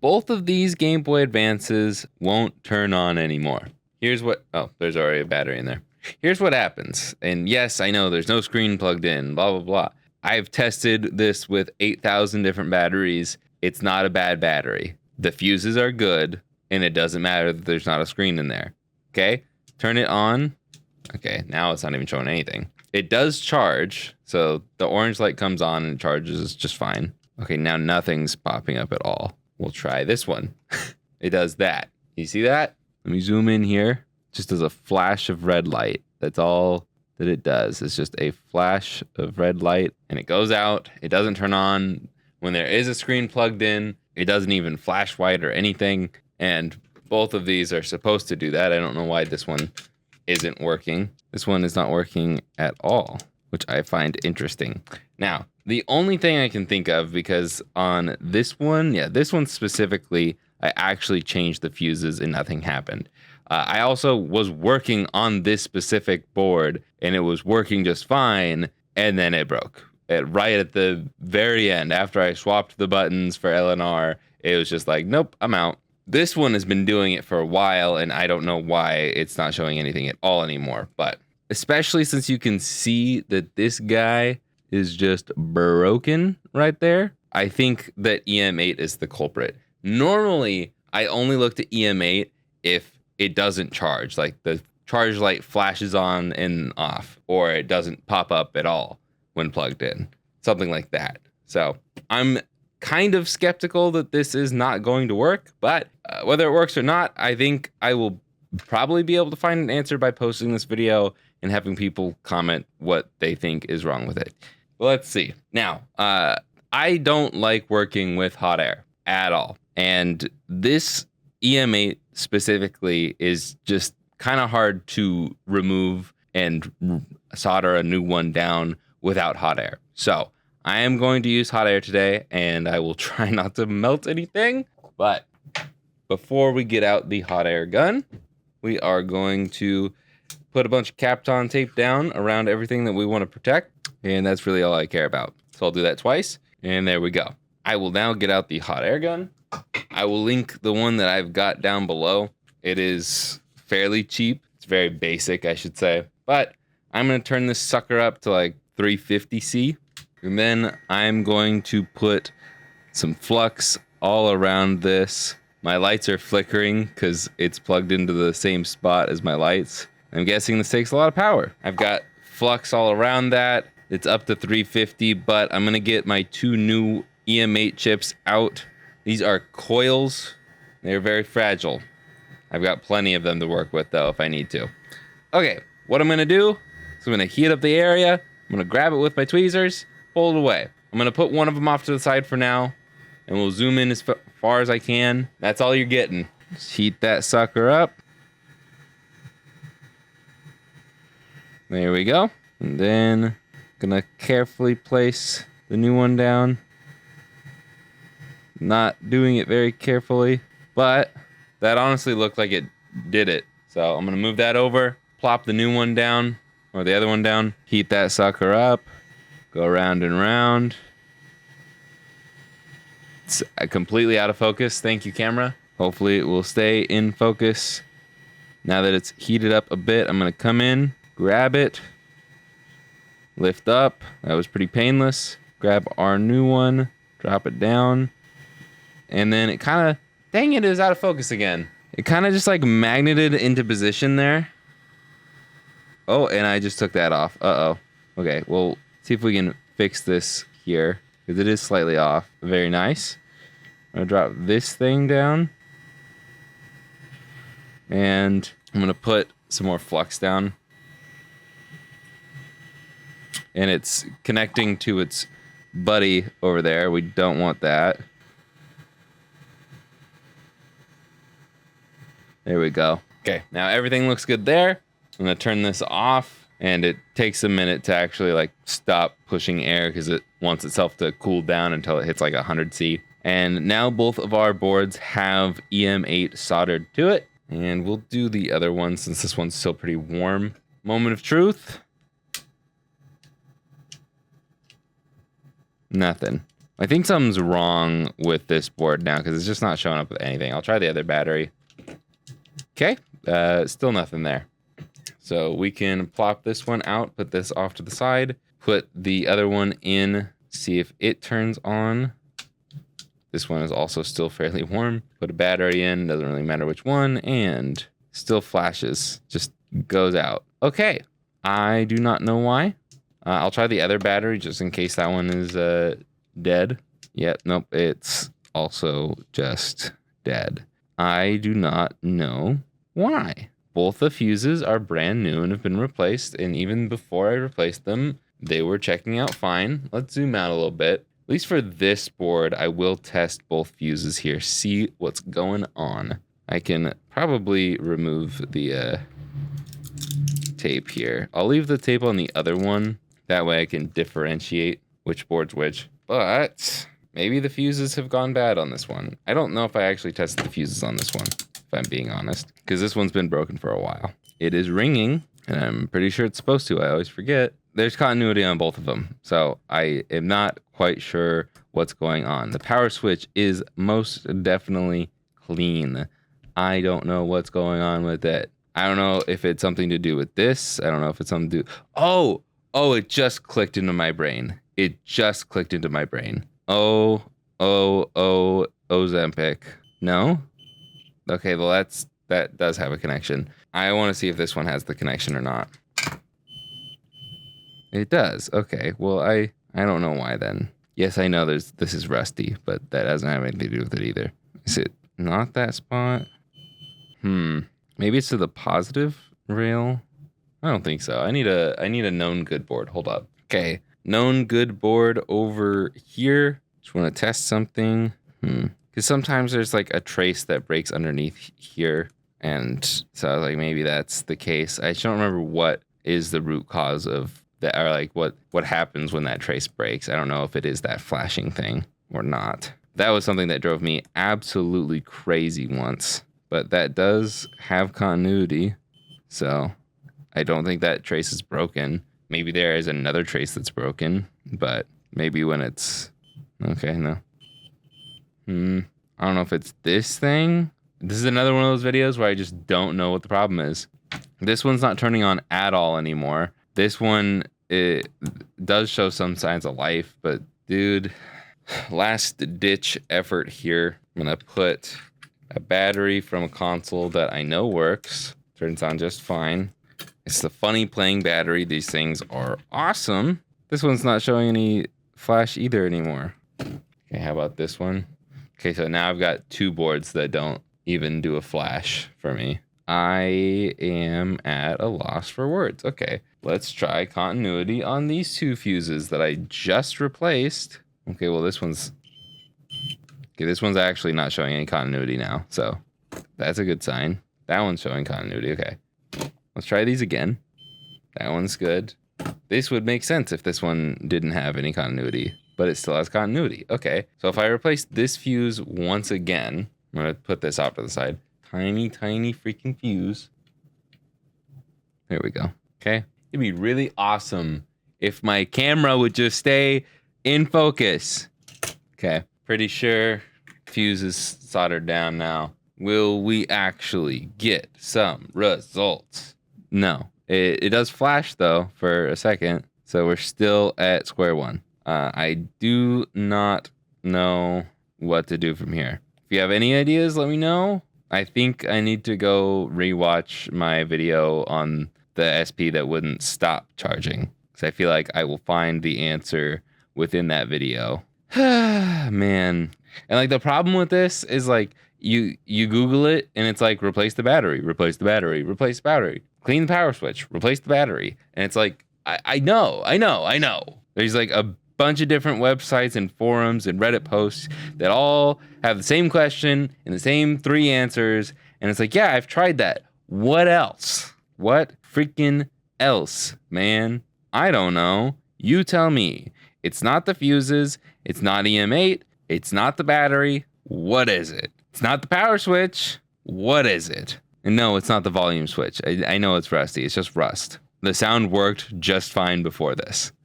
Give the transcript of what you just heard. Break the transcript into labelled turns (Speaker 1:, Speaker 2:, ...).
Speaker 1: both of these Game Boy Advances won't turn on anymore. Here's what, oh, there's already a battery in there. Here's what happens. And yes, I know there's no screen plugged in, blah, blah, blah. I've tested this with 8,000 different batteries. It's not a bad battery. The fuses are good, and it doesn't matter that there's not a screen in there. Okay, turn it on. Okay, now it's not even showing anything. It does charge, so the orange light comes on and it charges just fine. Okay, now nothing's popping up at all. We'll try this one. It does that. You see that? Let me zoom in here. Just does a flash of red light. That's all that it does. It's just a flash of red light, and it goes out. It doesn't turn on. When there is a screen plugged in, it doesn't even flash white or anything. And both of these are supposed to do that. I don't know why this one isn't working. This one is not working at all, which I find interesting. Now, the only thing I can think of, because on this one, this one specifically, I actually changed the fuses and nothing happened. I also was working on this specific board and it was working just fine, and then it broke. Right at the very end, after I swapped the buttons for LNR, it was just like, nope, I'm out. This one has been doing it for a while, and I don't know why it's not showing anything at all anymore. But especially since you can see that this guy is just broken right there, I think that EM8 is the culprit. Normally, I only look to EM8 if it doesn't charge, like the charge light flashes on and off, or it doesn't pop up at all when plugged in, something like that. So I'm kind of skeptical that this is not going to work, but whether it works or not, I think I will probably be able to find an answer by posting this video and having people comment what they think is wrong with it. Let's see. Now, I don't like working with hot air at all. And this EM8 specifically is just kind of hard to remove and solder a new one down without hot air. So I am going to use hot air today, and I will try not to melt anything. But before we get out the hot air gun, we are going to put a bunch of Kapton tape down around everything that we want to protect. And that's really all I care about. So I'll do that twice. And there we go. I will now get out the hot air gun. I will link the one that I've got down below. It is fairly cheap. It's very basic, I should say. But I'm going to turn this sucker up to like 350C. And then I'm going to put some flux all around this. My lights are flickering because it's plugged into the same spot as my lights. I'm guessing this takes a lot of power. I've got flux all around that. It's up to 350, but I'm going to get my two new EM8 chips out. These are coils. They're very fragile. I've got plenty of them to work with, though, if I need to. Okay, what I'm going to do is I'm going to heat up the area. I'm going to grab it with my tweezers, pull it away. I'm going to put one of them off to the side for now, and we'll zoom in as far as I can. That's all you're getting. Just heat that sucker up. There we go. And then I'm going to carefully place the new one down. Not doing it very carefully, but that honestly looked like it did it. So I'm going to move that over, plop the new one down, or the other one down, heat that sucker up, go around and around. It's completely out of focus. Thank you, camera. Hopefully it will stay in focus. Now that it's heated up a bit, I'm going to come in, grab it, lift up. That was pretty painless. Grab our new one, drop it down. And then it kind of, dang it is out of focus again. It kind of just like magneted into position there. Oh, and I just took that off. Uh-oh. Okay, well, see if we can fix this here, because it is slightly off. Very nice. I'm going to drop this thing down. And I'm going to put some more flux down. And it's connecting to its buddy over there. We don't want that. There we go. Okay, now everything looks good there. I'm gonna turn this off, and it takes a minute to actually like stop pushing air because it wants itself to cool down until it hits like 100C. And now both of our boards have EM8 soldered to it. And we'll do the other one since this one's still pretty warm. Moment of truth. Nothing. I think something's wrong with this board now because it's just not showing up with anything. I'll try the other battery. Okay, still nothing there. So we can plop this one out, put this off to the side, put the other one in, see if it turns on. This one is also still fairly warm. Put a battery in, doesn't really matter which one, and still flashes, just goes out. Okay, I do not know why. I'll try the other battery just in case that one is dead. Yep, nope, it's also just dead. I do not know why. Both the fuses are brand new and have been replaced, and even before I replaced them, they were checking out fine. Let's zoom out a little bit. At least for this board, I will test both fuses here, see what's going on. I can probably remove the tape here. I'll leave the tape on the other one. That way I can differentiate which board's which. But maybe the fuses have gone bad on this one. I don't know if I actually tested the fuses on this one, if I'm being honest, because this one's been broken for a while. It is ringing, and I'm pretty sure it's supposed to. I always forget. There's continuity on both of them, so I am not quite sure what's going on. The power switch is most definitely clean. I don't know what's going on with it. I don't know if it's something to do with this. I don't know if it's something to do... Oh, it just clicked into my brain. It just clicked into my brain. Oh, Ozempic. No? Okay, well that does have a connection. I want to see if this one has the connection or not. It does. Okay, well I don't know why then. Yes, I know this is rusty, but that doesn't have anything to do with it either. Is it not that spot? Maybe it's to the positive rail. I don't think so. I need a known good board. Hold up. Okay, known good board over here. Just want to test something. Because sometimes there's like a trace that breaks underneath here, and so I was like, maybe that's the case. I just don't remember what is the root cause of that, or like what happens when that trace breaks. I don't know if it is that flashing thing or not. That was something that drove me absolutely crazy once, but that does have continuity, so I don't think that trace is broken. Maybe there is another trace that's broken, but maybe when it's... Okay, no. I don't know if it's this thing. This is another one of those videos where I just don't know what the problem is. This one's not turning on at all anymore. This one, it does show some signs of life, but dude, last ditch effort here. I'm gonna put a battery from a console that I know works. Turns on just fine. It's the funny playing battery. These things are awesome. This one's not showing any flash either anymore. Okay, how about this one? Okay, so now I've got two boards that don't even do a flash for me. I am at a loss for words. Okay, let's try continuity on these two fuses that I just replaced. Okay, well this one's actually not showing any continuity now, so that's a good sign. That one's showing continuity. Okay, let's try these again. That one's good. This would make sense if this one didn't have any continuity, but it still has continuity. Okay, so if I replace this fuse once again, I'm gonna put this off to the side. Tiny freaking fuse. There we go. Okay, it'd be really awesome if my camera would just stay in focus. Okay, pretty sure fuse is soldered down now. Will we actually get some results? No. It does flash though for a second, so we're still at square one. I do not know what to do from here. If you have any ideas, let me know. I think I need to go rewatch my video on the SP that wouldn't stop charging, because I feel like I will find the answer within that video. Man. And like the problem with this is like you Google it and it's like replace the battery, replace the battery, replace the battery, clean the power switch, replace the battery. And it's like, I know. There's like a bunch of different websites and forums and Reddit posts that all have the same question and the same three answers. And it's like, yeah, I've tried that. What else? What freaking else, man? I don't know. You tell me. It's not the fuses. It's not EM8. It's not the battery. What is it? It's not the power switch. What is it? And no, it's not the volume switch. I know it's rusty. It's just rust. The sound worked just fine before this.